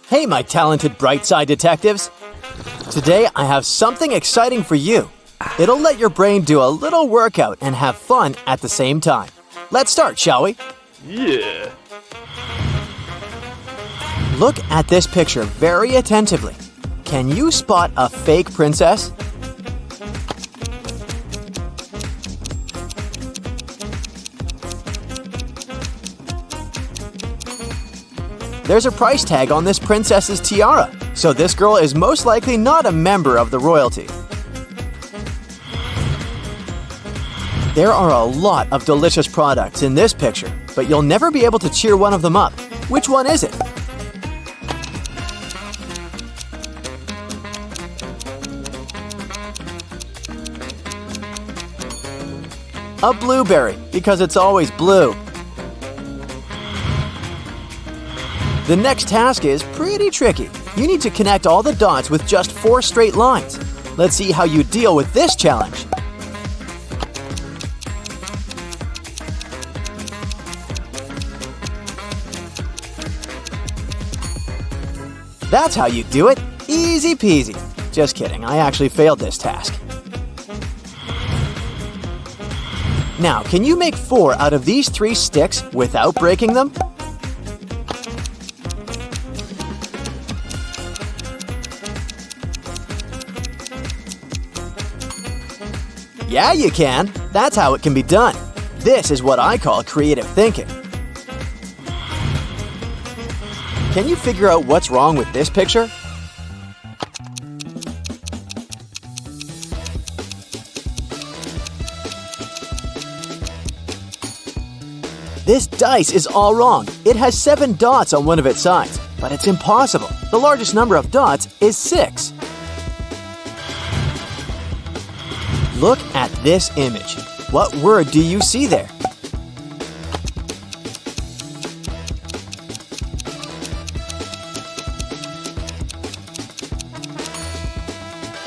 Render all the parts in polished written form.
Hey, my talented bright side detectives! Today I have something exciting for you. It'll let your brain do a little workout and have fun at the same time. Let's start, shall we? Yeah. Look at this picture very attentively. Can you spot a fake princess? There's a price tag on this princess's tiara, so this girl is most likely not a member of the royalty. There are a lot of delicious products in this picture, but you'll never be able to cheer one of them up. Which one is it? A blueberry, because it's always blue. The next task is pretty tricky. You need to connect all the dots with just 4 straight lines. Let's see how you deal with this challenge. That's how you do it. Easy peasy. Just kidding, I actually failed this task. Now, can you make 4 out of these 3 sticks without breaking them? Yeah, you can. That's how it can be done. This is what I call creative thinking. Can you figure out what's wrong with this picture? This dice is all wrong. It has 7 dots on one of its sides, but it's impossible. The largest number of dots is 6. Look at this image. What word do you see there?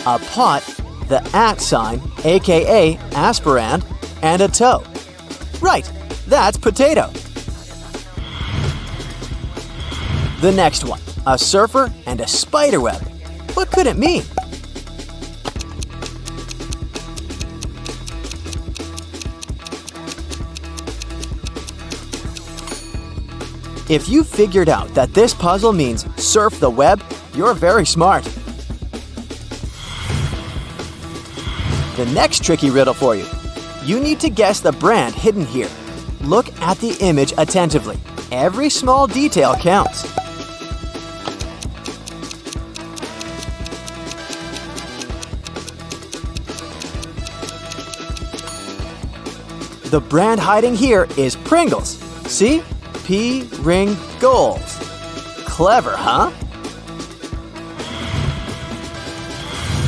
A pot, the @ sign, aka aspirand, and a toe. Right, that's potato. The next one, a surfer and a spider web. What could it mean? If you figured out that this puzzle means surf the web, you're very smart. The next tricky riddle for you. You need to guess the brand hidden here. Look at the image attentively. Every small detail counts. The brand hiding here is Pringles. See? P-ring-goals. Clever, huh?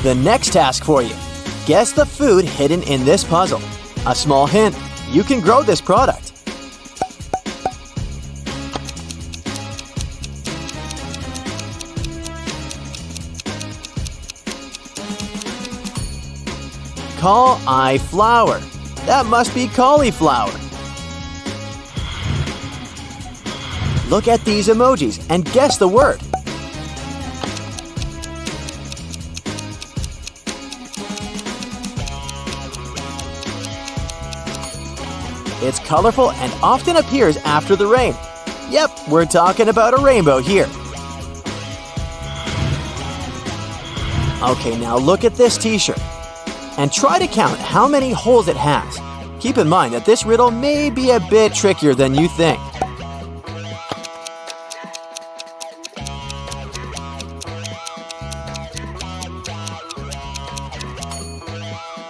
The next task for you. Guess the food hidden in this puzzle. A small hint, you can grow this product. Cauliflower. That must be cauliflower. Look at these emojis and guess the word. It's colorful and often appears after the rain. Yep, we're talking about a rainbow here. Okay, now look at this t-shirt and try to count how many holes it has. Keep in mind that this riddle may be a bit trickier than you think.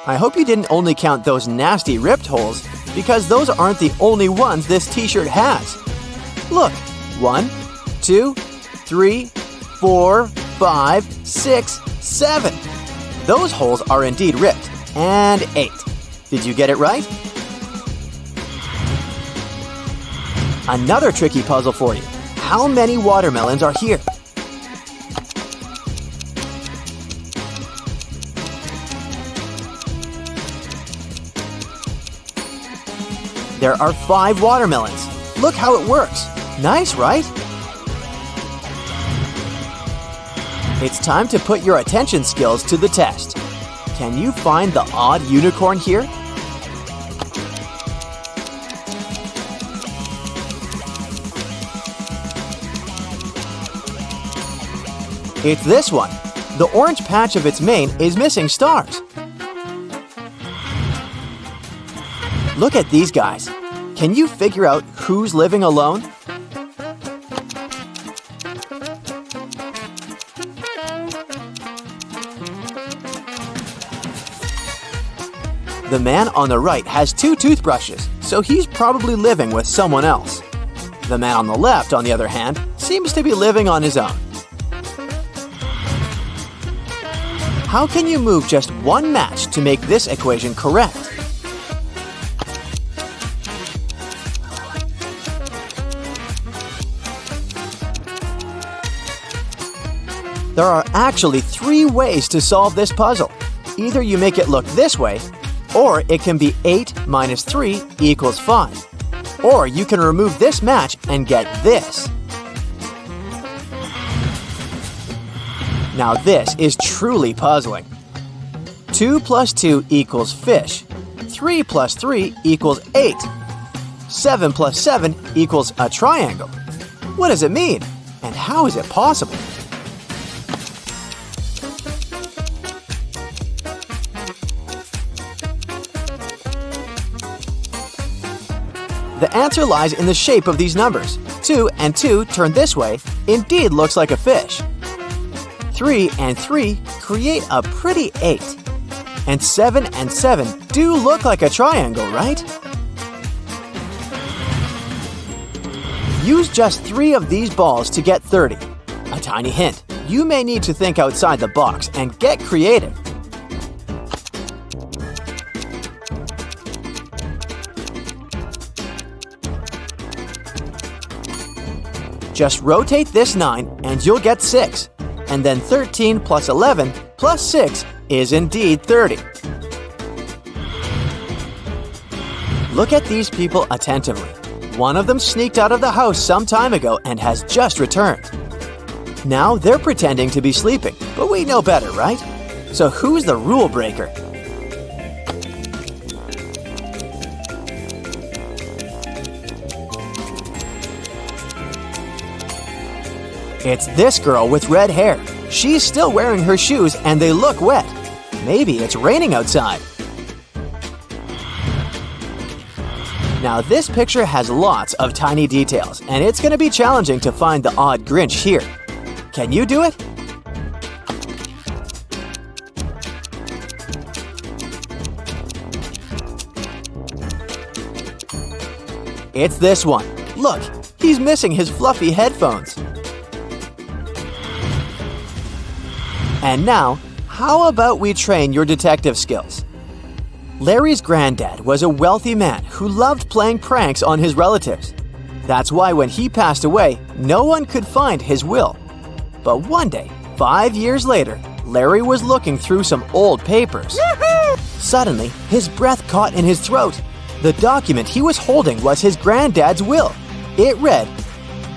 I hope you didn't only count those nasty ripped holes, because those aren't the only ones this t-shirt has. Look, 1, 2, 3, 4, 5, 6, 7. Those holes are indeed ripped, and 8. Did you get it right? Another tricky puzzle for you. How many watermelons are here? There are 5 watermelons. Look how it works. Nice, right? It's time to put your attention skills to the test. Can you find the odd unicorn here? It's this one. The orange patch of its mane is missing stars. Look at these guys. Can you figure out who's living alone? The man on the right has 2 toothbrushes, so he's probably living with someone else. The man on the left, on the other hand, seems to be living on his own. How can you move just one match to make this equation correct? There are actually 3 ways to solve this puzzle. Either you make it look this way, or it can be 8 minus 3 equals 5. Or you can remove this match and get this. Now this is truly puzzling. 2 plus 2 equals fish. 3 plus 3 equals 8. 7 plus 7 equals a triangle. What does it mean? And how is it possible? The answer lies in the shape of these numbers. 2 and 2 turned this way indeed looks like a fish. 3 and 3 create a pretty 8. And 7 and 7 do look like a triangle, right? Use just 3 of these balls to get 30. A tiny hint, you may need to think outside the box and get creative. Just rotate this 9 and you'll get 6. And then 13 plus 11 plus 6 is indeed 30. Look at these people attentively. One of them sneaked out of the house some time ago and has just returned. Now they're pretending to be sleeping, but we know better, right? So who's the rule breaker? It's this girl with red hair. She's still wearing her shoes and they look wet. Maybe it's raining outside. Now this picture has lots of tiny details and it's going to be challenging to find the odd Grinch here. Can you do it? It's this one. Look, he's missing his fluffy headphones. And now, how about we train your detective skills? Larry's granddad was a wealthy man who loved playing pranks on his relatives. That's why when he passed away, no one could find his will. But one day, 5 years later, Larry was looking through some old papers. Suddenly, his breath caught in his throat. The document he was holding was his granddad's will. It read,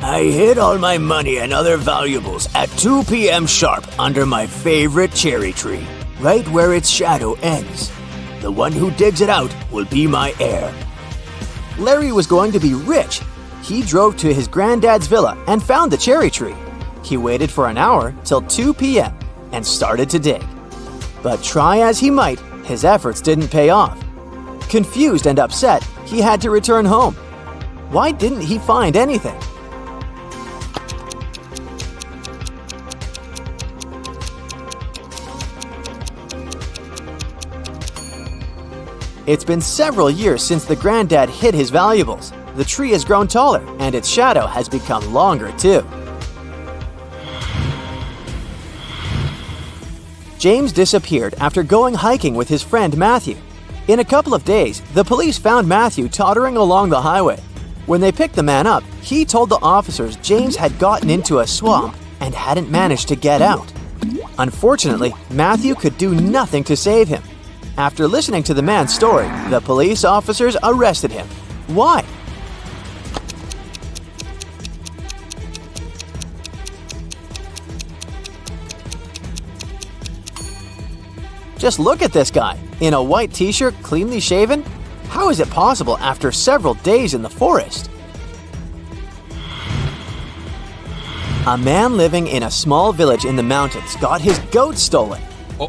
"I hid all my money and other valuables at 2 p.m. sharp under my favorite cherry tree, right where its shadow ends. The one who digs it out will be my heir." Larry was going to be rich. He drove to his granddad's villa and found the cherry tree. He waited for an hour till 2 p.m. and started to dig. But try as he might, his efforts didn't pay off. Confused and upset, he had to return home. Why didn't he find anything? It's been several years since the granddad hid his valuables. The tree has grown taller and its shadow has become longer too. James disappeared after going hiking with his friend Matthew. In a couple of days, the police found Matthew tottering along the highway. When they picked the man up, he told the officers James had gotten into a swamp and hadn't managed to get out. Unfortunately, Matthew could do nothing to save him. After listening to the man's story, the police officers arrested him. Why? Just look at this guy, in a white t-shirt, cleanly shaven. How is it possible after several days in the forest? A man living in a small village in the mountains got his goat stolen.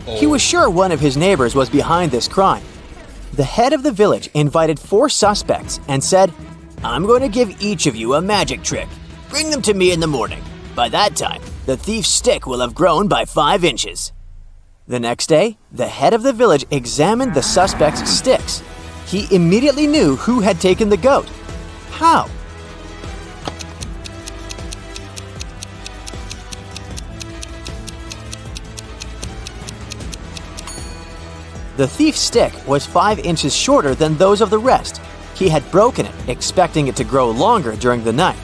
He was sure one of his neighbors was behind this crime. The head of the village invited 4 suspects and said, "I'm going to give each of you a magic trick. Bring them to me in the morning. By that time, the thief's stick will have grown by 5 inches." The next day, the head of the village examined the suspects' sticks. He immediately knew who had taken the goat. How? The thief's stick was 5 inches shorter than those of the rest. He had broken it, expecting it to grow longer during the night.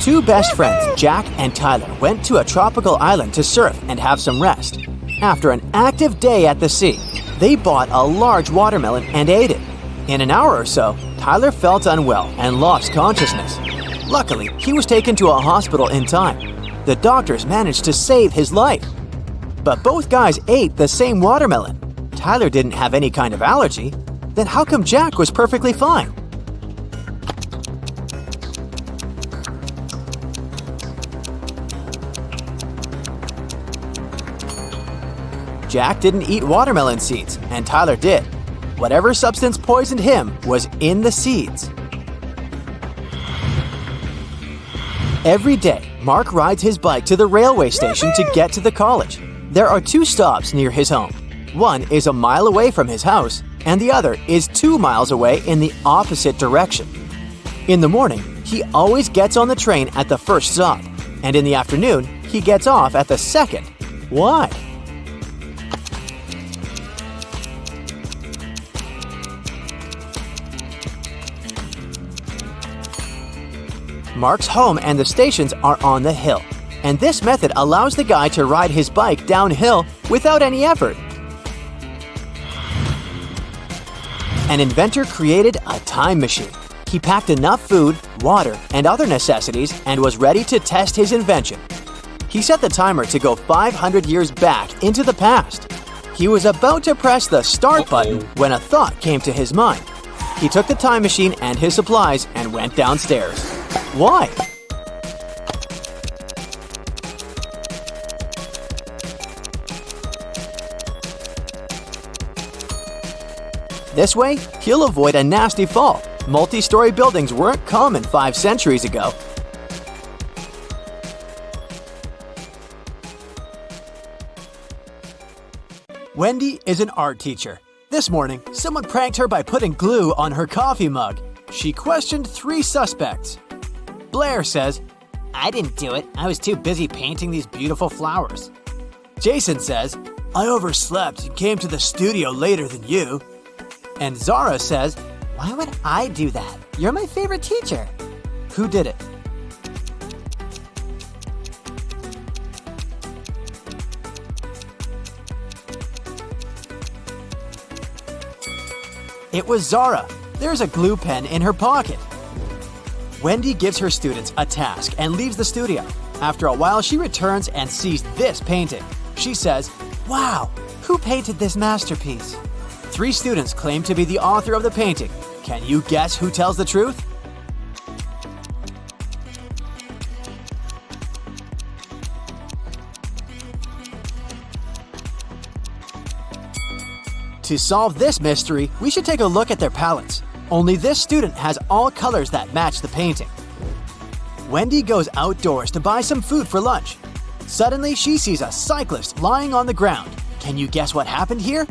2 best friends, Jack and Tyler, went to a tropical island to surf and have some rest. After an active day at the sea, they bought a large watermelon and ate it. In an hour or so, Tyler felt unwell and lost consciousness. Luckily, he was taken to a hospital in time. The doctors managed to save his life. But both guys ate the same watermelon. Tyler didn't have any kind of allergy. Then how come Jack was perfectly fine? Jack didn't eat watermelon seeds, and Tyler did. Whatever substance poisoned him was in the seeds. Every day, Mark rides his bike to the railway station to get to the college. There are 2 stops near his home. One is a mile away from his house, and the other is 2 miles away in the opposite direction. In the morning, he always gets on the train at the first stop, and in the afternoon, he gets off at the second. Why? Mark's home and the stations are on the hill, and this method allows the guy to ride his bike downhill without any effort. An inventor created a time machine. He packed enough food, water, and other necessities and was ready to test his invention. He set the timer to go 500 years back into the past. He was about to press the start button when a thought came to his mind. He took the time machine and his supplies and went downstairs. Why? This way, he'll avoid a nasty fall. Multi-story buildings weren't common 5 centuries ago. Wendy is an art teacher. This morning, someone pranked her by putting glue on her coffee mug. She questioned 3 suspects. Blair says, "I didn't do it. I was too busy painting these beautiful flowers." Jason says, "I overslept and came to the studio later than you." And Zara says, "Why would I do that? You're my favorite teacher." Who did it? It was Zara. There's a glue pen in her pocket. Wendy gives her students a task and leaves the studio. After a while, she returns and sees this painting. She says, "Wow, who painted this masterpiece?" 3 students claim to be the author of the painting. Can you guess who tells the truth? To solve this mystery, we should take a look at their palettes. Only this student has all colors that match the painting. Wendy goes outdoors to buy some food for lunch. Suddenly, she sees a cyclist lying on the ground. Can you guess what happened here?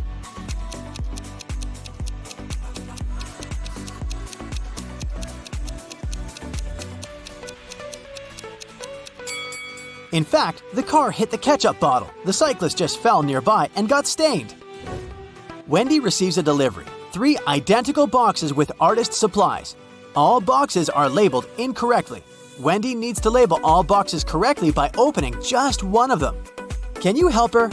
In fact, the car hit the ketchup bottle. The cyclist just fell nearby and got stained. Wendy receives a delivery. 3 identical boxes with artist supplies. All boxes are labeled incorrectly. Wendy needs to label all boxes correctly by opening just one of them. Can you help her?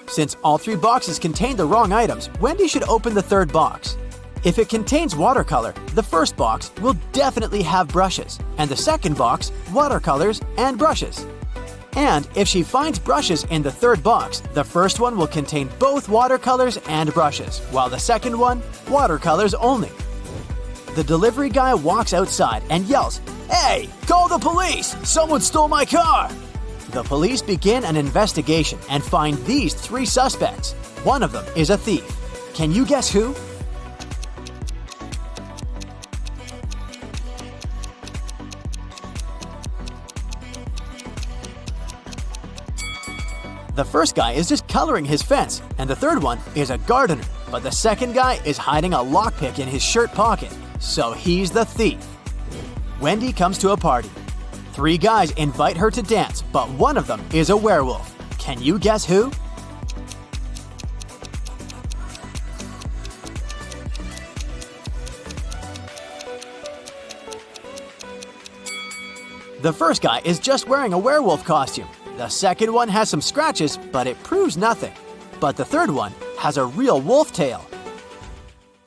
Since all 3 boxes contain the wrong items, Wendy should open the 3rd box. If it contains watercolor, the first box will definitely have brushes, and the second box, watercolors and brushes. And if she finds brushes in the third box, the first one will contain both watercolors and brushes, while the second one, watercolors only. The delivery guy walks outside and yells, "Hey, call the police! Someone stole my car!" The police begin an investigation and find these 3 suspects. One of them is a thief. Can you guess who? The first guy is just coloring his fence, and the third one is a gardener. But the second guy is hiding a lockpick in his shirt pocket, so he's the thief. Wendy comes to a party. 3 guys invite her to dance, but one of them is a werewolf. Can you guess who? The first guy is just wearing a werewolf costume. The second one has some scratches, but it proves nothing. But the third one has a real wolf tail.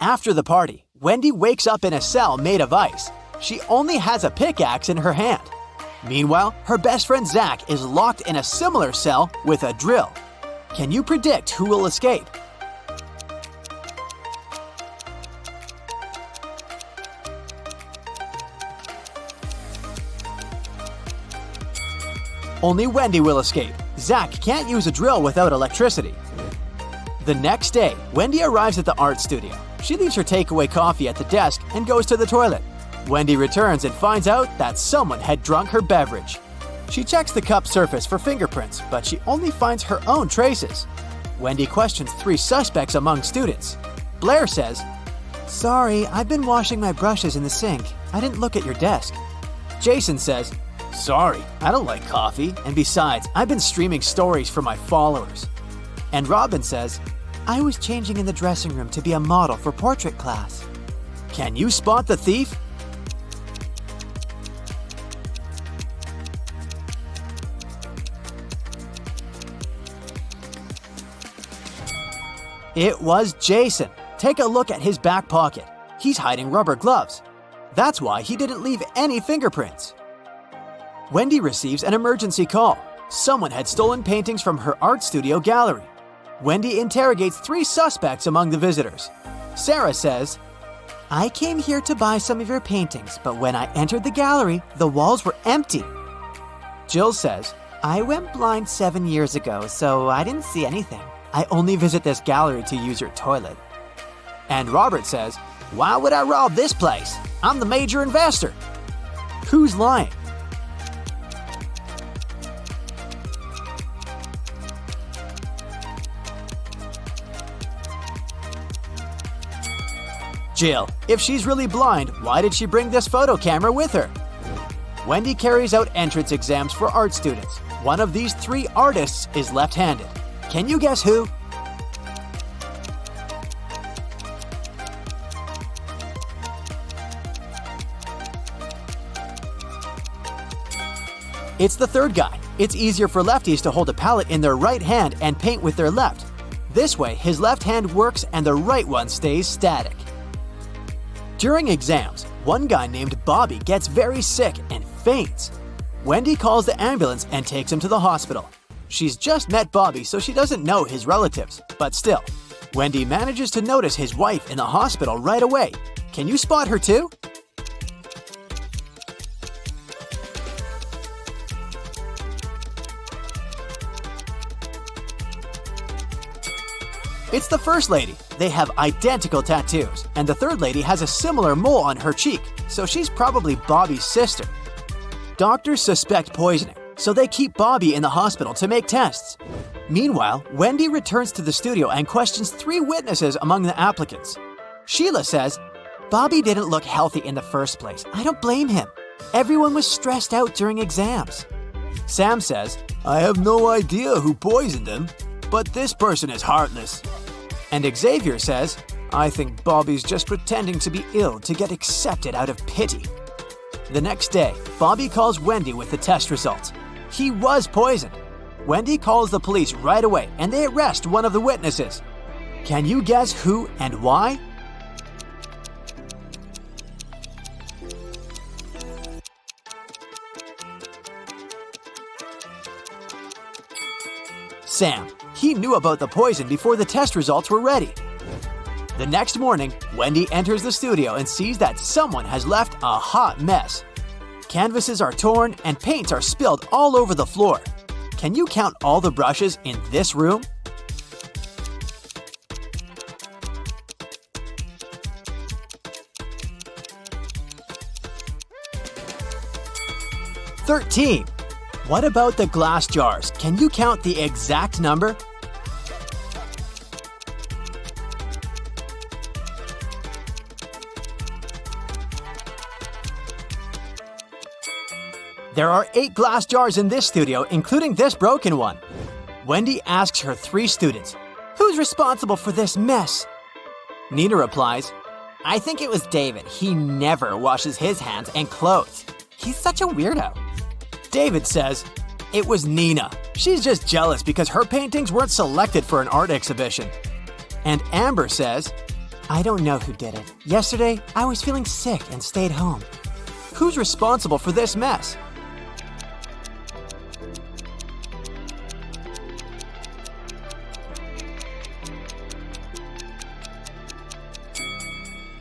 After the party, Wendy wakes up in a cell made of ice. She only has a pickaxe in her hand. Meanwhile, her best friend Zach is locked in a similar cell with a drill. Can you predict who will escape? Only Wendy will escape. Zach can't use a drill without electricity. The next day, Wendy arrives at the art studio. She leaves her takeaway coffee at the desk and goes to the toilet. Wendy returns and finds out that someone had drunk her beverage. She checks the cup's surface for fingerprints, but she only finds her own traces. Wendy questions 3 suspects among students. Blair says, "Sorry, I've been washing my brushes in the sink. I didn't look at your desk." Jason says, "Sorry, I don't like coffee, and besides, I've been streaming stories for my followers." And Robin says, "I was changing in the dressing room to be a model for portrait class." Can you spot the thief? It was Jason. Take a look at his back pocket. He's hiding rubber gloves. That's why he didn't leave any fingerprints. Wendy receives an emergency call. Someone had stolen paintings from her art studio gallery. Wendy interrogates 3 suspects among the visitors. Sarah says, "I came here to buy some of your paintings, but when I entered the gallery, the walls were empty." Jill says, "I went blind 7 years ago, so I didn't see anything. I only visit this gallery to use your toilet." And Robert says, "Why would I rob this place? I'm the major investor." Who's lying? Jill. If she's really blind, why did she bring this photo camera with her? Wendy carries out entrance exams for art students. One of these 3 artists is left-handed. Can you guess who? It's the third guy. It's easier for lefties to hold a palette in their right hand and paint with their left. This way, his left hand works and the right one stays static. During exams, one guy named Bobby gets very sick and faints. Wendy calls the ambulance and takes him to the hospital. She's just met Bobby, so she doesn't know his relatives, but still, Wendy manages to notice his wife in the hospital right away. Can you spot her too? It's the first lady. They have identical tattoos, and the third lady has a similar mole on her cheek, so she's probably Bobby's sister. Doctors suspect poisoning, so they keep Bobby in the hospital to make tests. Meanwhile, Wendy returns to the studio and questions 3 witnesses among the applicants. Sheila says, "Bobby didn't look healthy in the first place. I don't blame him. Everyone was stressed out during exams." Sam says, "I have no idea who poisoned him, but this person is heartless." And Xavier says, "I think Bobby's just pretending to be ill to get accepted out of pity." The next day, Bobby calls Wendy with the test results. He was poisoned. Wendy calls the police right away and they arrest one of the witnesses. Can you guess who and why? Sam. He knew about the poison before the test results were ready. The next morning, Wendy enters the studio and sees that someone has left a hot mess. Canvases are torn and paints are spilled all over the floor. Can you count all the brushes in this room? 13. What about the glass jars? Can you count the exact number? There are 8 glass jars in this studio, including this broken one. Wendy asks her 3 students, "Who's responsible for this mess?" Nina replies, "I think it was David. He never washes his hands and clothes. He's such a weirdo." David says, "It was Nina. She's just jealous because her paintings weren't selected for an art exhibition." And Amber says, "I don't know who did it. Yesterday, I was feeling sick and stayed home." Who's responsible for this mess?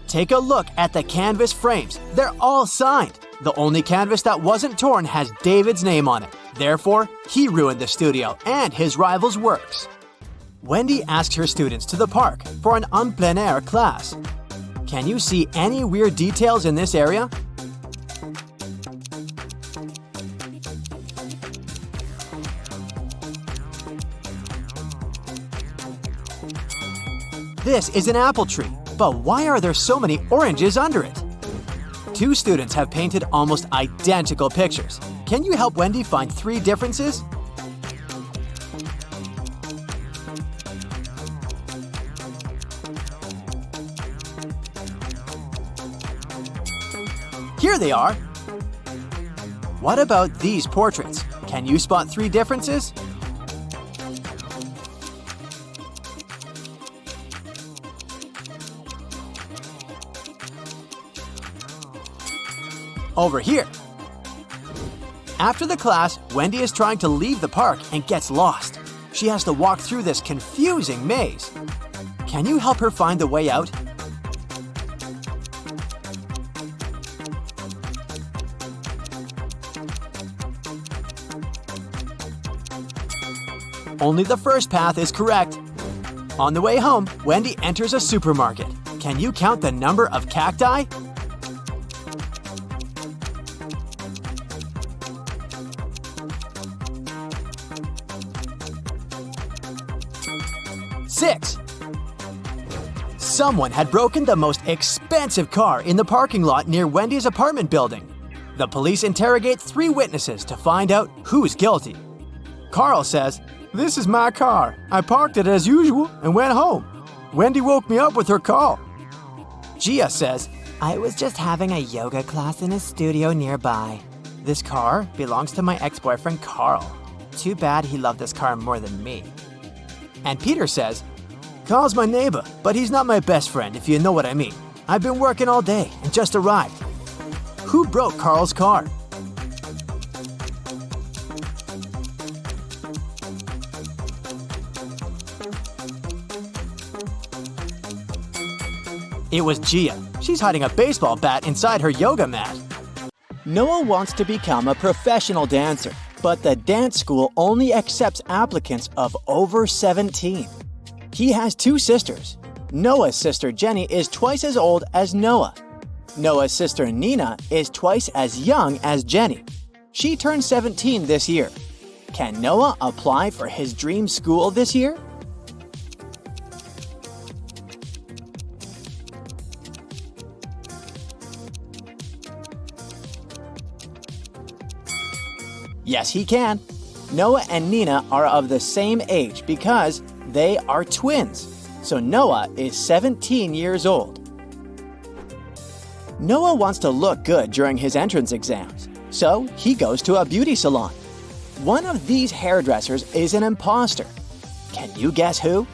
Take a look at the canvas frames. They're all signed. The only canvas that wasn't torn has David's name on it. Therefore, he ruined the studio and his rival's works. Wendy asks her students to the park for an en plein air class. Can you see any weird details in this area? This is an apple tree, but why are there so many oranges under it? 2 students have painted almost identical pictures. Can you help Wendy find 3 differences? Here they are! What about these portraits? Can you spot 3 differences? Over here. After the class, Wendy is trying to leave the park and gets lost. She has to walk through this confusing maze. Can you help her find the way out? Only the first path is correct. On the way home, Wendy enters a supermarket. Can you count the number of cacti? 6. Someone had broken the most expensive car in the parking lot near Wendy's apartment building. The police interrogate 3 witnesses to find out who's guilty. Carl says, "This is my car. I parked it as usual and went home. Wendy woke me up with her call." Gia says, "I was just having a yoga class in a studio nearby. This car belongs to my ex-boyfriend Carl. Too bad he loved this car more than me." And Peter says, "Carl's my neighbor, but he's not my best friend, if you know what I mean. I've been working all day and just arrived." Who broke Carl's car? It was Gia. She's hiding a baseball bat inside her yoga mat. Noah wants to become a professional dancer, but the dance school only accepts applicants of over 17. He has 2 sisters. Noah's sister Jenny is twice as old as Noah. Noah's sister Nina is twice as young as Jenny. She turned 17 this year. Can Noah apply for his dream school this year? Yes, he can. Noah and Nina are of the same age because they are twins. So Noah is 17 years old. Noah wants to look good during his entrance exams, so he goes to a beauty salon. One of these hairdressers is an imposter. Can you guess who?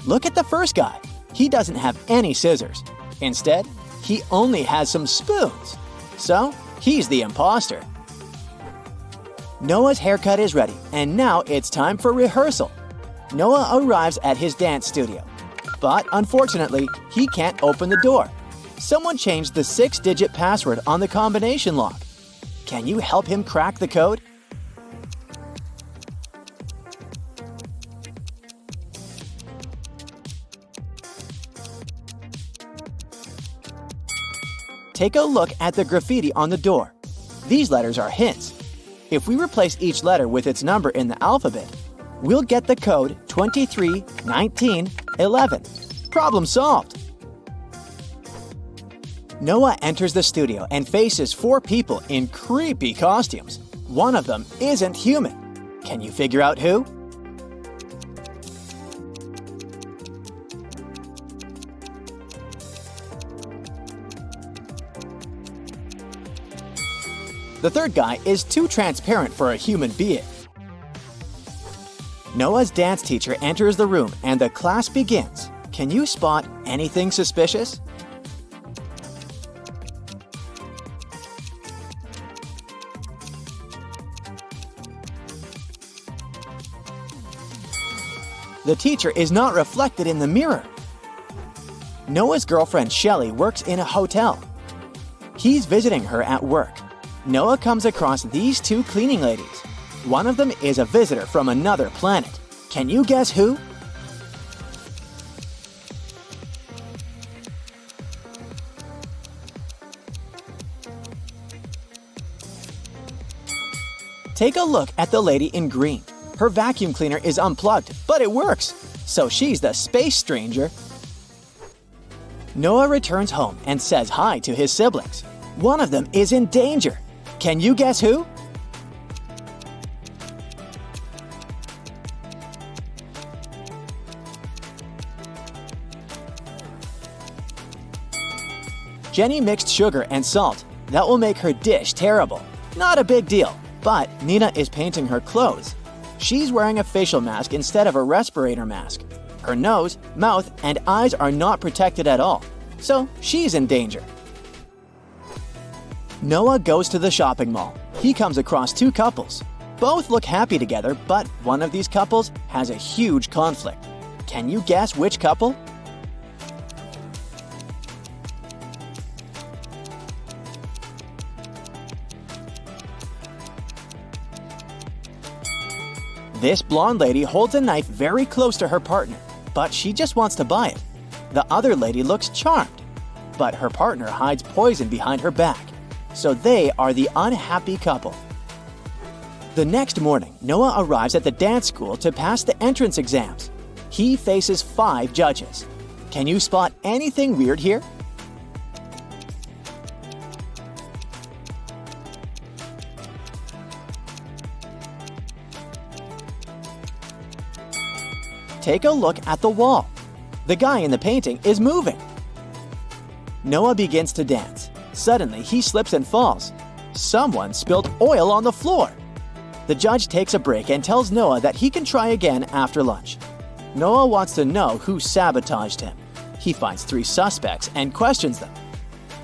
Look at the first guy. He doesn't have any scissors. Instead, he only has some spoons. So, he's the imposter. Noah's haircut is ready, and now it's time for rehearsal. Noah arrives at his dance studio. But unfortunately, he can't open the door. Someone changed the 6-digit password on the combination lock. Can you help him crack the code? Take a look at the graffiti on the door. These letters are hints. If we replace each letter with its number in the alphabet, we'll get the code 231911. Problem solved! Noah enters the studio and faces 4 people in creepy costumes. One of them isn't human. Can you figure out who? The third guy is too transparent for a human being. Noah's dance teacher enters the room and the class begins. Can you spot anything suspicious? The teacher is not reflected in the mirror. Noah's girlfriend Shelly works in a hotel. He's visiting her at work. Noah comes across these 2 cleaning ladies. One of them is a visitor from another planet. Can you guess who? Take a look at the lady in green. Her vacuum cleaner is unplugged, but it works. So she's the space stranger. Noah returns home and says hi to his siblings. One of them is in danger. Can you guess who? Jenny mixed sugar and salt. That will make her dish terrible. Not a big deal, but Nina is painting her clothes. She's wearing a facial mask instead of a respirator mask. Her nose, mouth, and eyes are not protected at all, so she's in danger. Noah goes to the shopping mall. He comes across 2 couples. Both look happy together, but one of these couples has a huge conflict. Can you guess which couple? This blonde lady holds a knife very close to her partner, but she just wants to buy it. The other lady looks charmed, but her partner hides poison behind her back. So they are the unhappy couple. The next morning, Noah arrives at the dance school to pass the entrance exams. He faces 5 judges. Can you spot anything weird here? Take a look at the wall. The guy in the painting is moving. Noah begins to dance. Suddenly, he slips and falls. Someone spilled oil on the floor. The judge takes a break and tells Noah that he can try again after lunch. Noah wants to know who sabotaged him. He finds 3 suspects and questions them.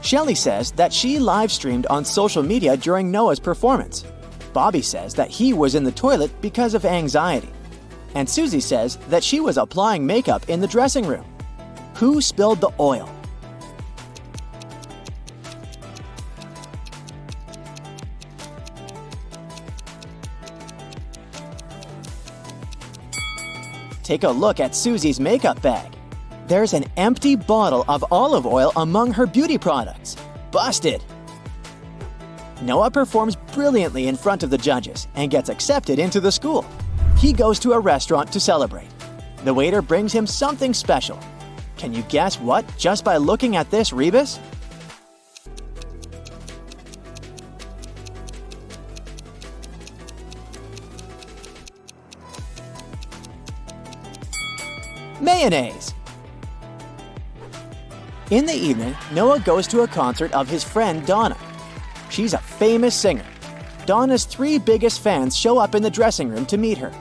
Shelly says that she live-streamed on social media during Noah's performance. Bobby says that he was in the toilet because of anxiety. And Susie says that she was applying makeup in the dressing room. Who spilled the oil? Take a look at Susie's makeup bag. There's an empty bottle of olive oil among her beauty products. Busted! Noah performs brilliantly in front of the judges and gets accepted into the school. He goes to a restaurant to celebrate. The waiter brings him something special. Can you guess what just by looking at this rebus? Mayonnaise! In the evening, Noah goes to a concert of his friend Donna. She's a famous singer. Donna's 3 biggest fans show up in the dressing room to meet her.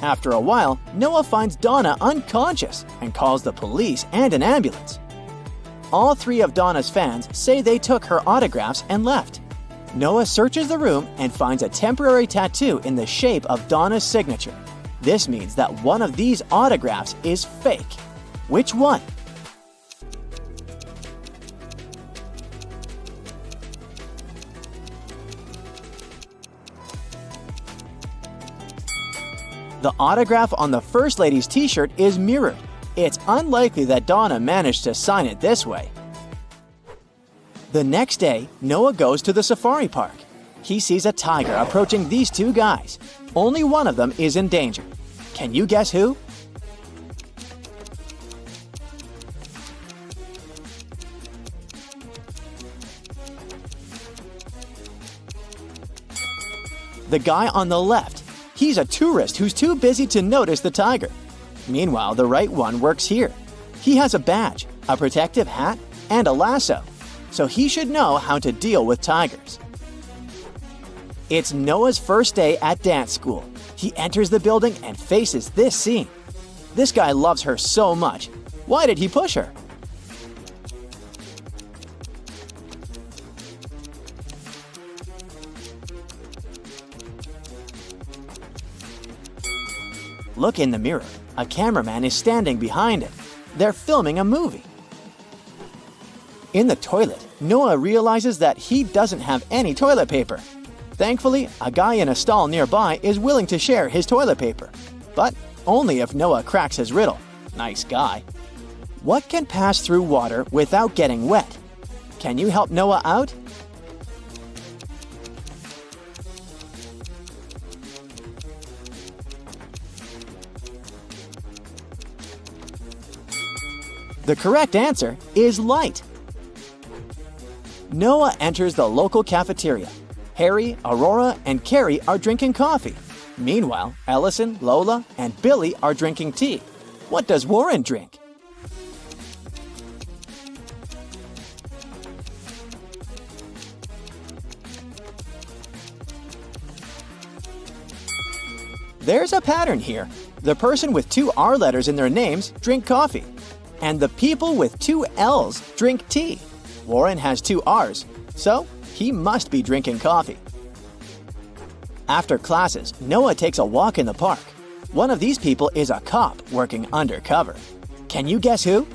After a while, Noah finds Donna unconscious and calls the police and an ambulance. All three of Donna's fans say they took her autographs and left. Noah searches the room and finds a temporary tattoo in the shape of Donna's signature. This means that one of these autographs is fake. Which one? The autograph on the First Lady's t-shirt is mirrored. It's unlikely that Donna managed to sign it this way. The next day, Noah goes to the safari park. He sees a tiger approaching these two guys. Only one of them is in danger. Can you guess who? The guy on the left. He's a tourist who's too busy to notice the tiger. Meanwhile, the right one works here. He has a badge, a protective hat, and a lasso, so he should know how to deal with tigers. It's Noah's first day at dance school. He enters the building and faces this scene. This guy loves her so much. Why did he push her? Look in the mirror. A cameraman is standing behind it. They're filming a movie. In the toilet, Noah realizes that he doesn't have any toilet paper. Thankfully, a guy in a stall nearby is willing to share his toilet paper. But only if Noah cracks his riddle. Nice guy. What can pass through water without getting wet? Can you help Noah out? The correct answer is light. Noah enters the local cafeteria. Harry, Aurora, and Carrie are drinking coffee. Meanwhile, Ellison, Lola, and Billy are drinking tea. What does Warren drink? There's a pattern here. The person with two R letters in their names drink coffee. And the people with two L's drink tea. Warren has two R's, so he must be drinking coffee. After classes, Noah takes a walk in the park. One of these people is a cop working undercover. Can you guess who?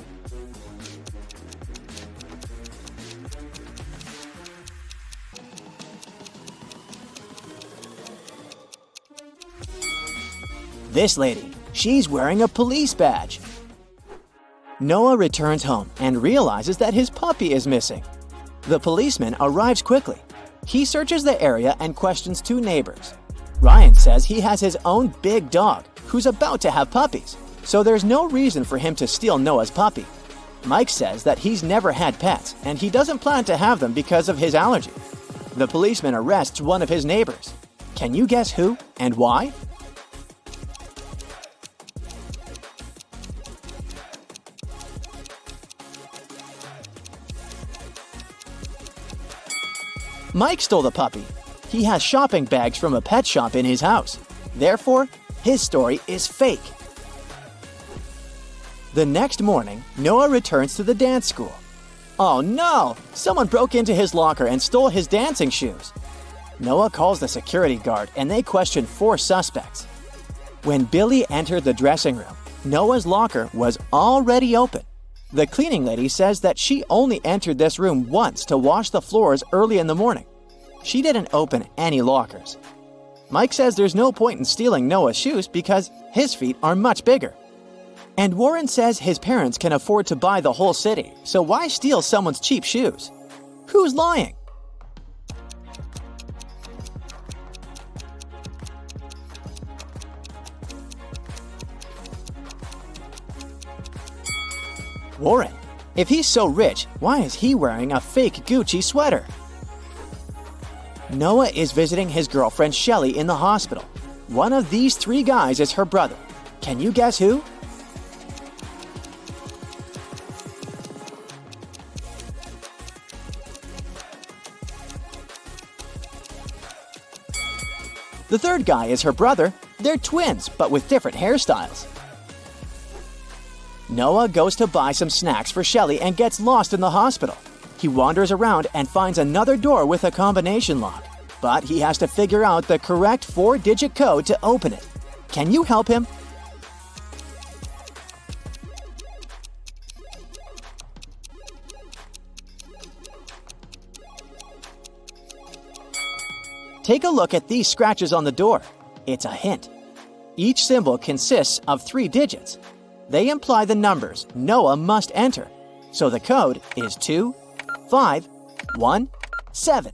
This lady. She's wearing a police badge. Noah returns home and realizes that his puppy is missing. The policeman arrives quickly. He searches the area and questions two neighbors. Ryan says he has his own big dog who's about to have puppies, so there's no reason for him to steal Noah's puppy. Mike says that he's never had pets and he doesn't plan to have them because of his allergy. The policeman arrests one of his neighbors. Can you guess who and why? Mike stole the puppy. He has shopping bags from a pet shop in his house. Therefore, his story is fake. The next morning, Noah returns to the dance school. Oh no! Someone broke into his locker and stole his dancing shoes. Noah calls the security guard and they question 4 suspects. When Billy entered the dressing room, Noah's locker was already open. The cleaning lady says that she only entered this room once to wash the floors early in the morning. She didn't open any lockers. Mike says there's no point in stealing Noah's shoes because his feet are much bigger. And Warren says his parents can afford to buy the whole city, so why steal someone's cheap shoes? Who's lying? Warren. If he's so rich, why is he wearing a fake Gucci sweater? Noah is visiting his girlfriend Shelly in the hospital. One of these 3 guys is her brother. Can you guess who? The third guy is her brother, They're twins, but with different hairstyles. Noah goes to buy some snacks for Shelly and gets lost in the hospital. He wanders around and finds another door with a combination lock, but he has to figure out the correct 4-digit code to open it. Can you help him? Take a look at these scratches on the door. It's a hint. Each symbol consists of 3 digits. They imply the numbers Noah must enter. So the code is 2, 5, 1, 7.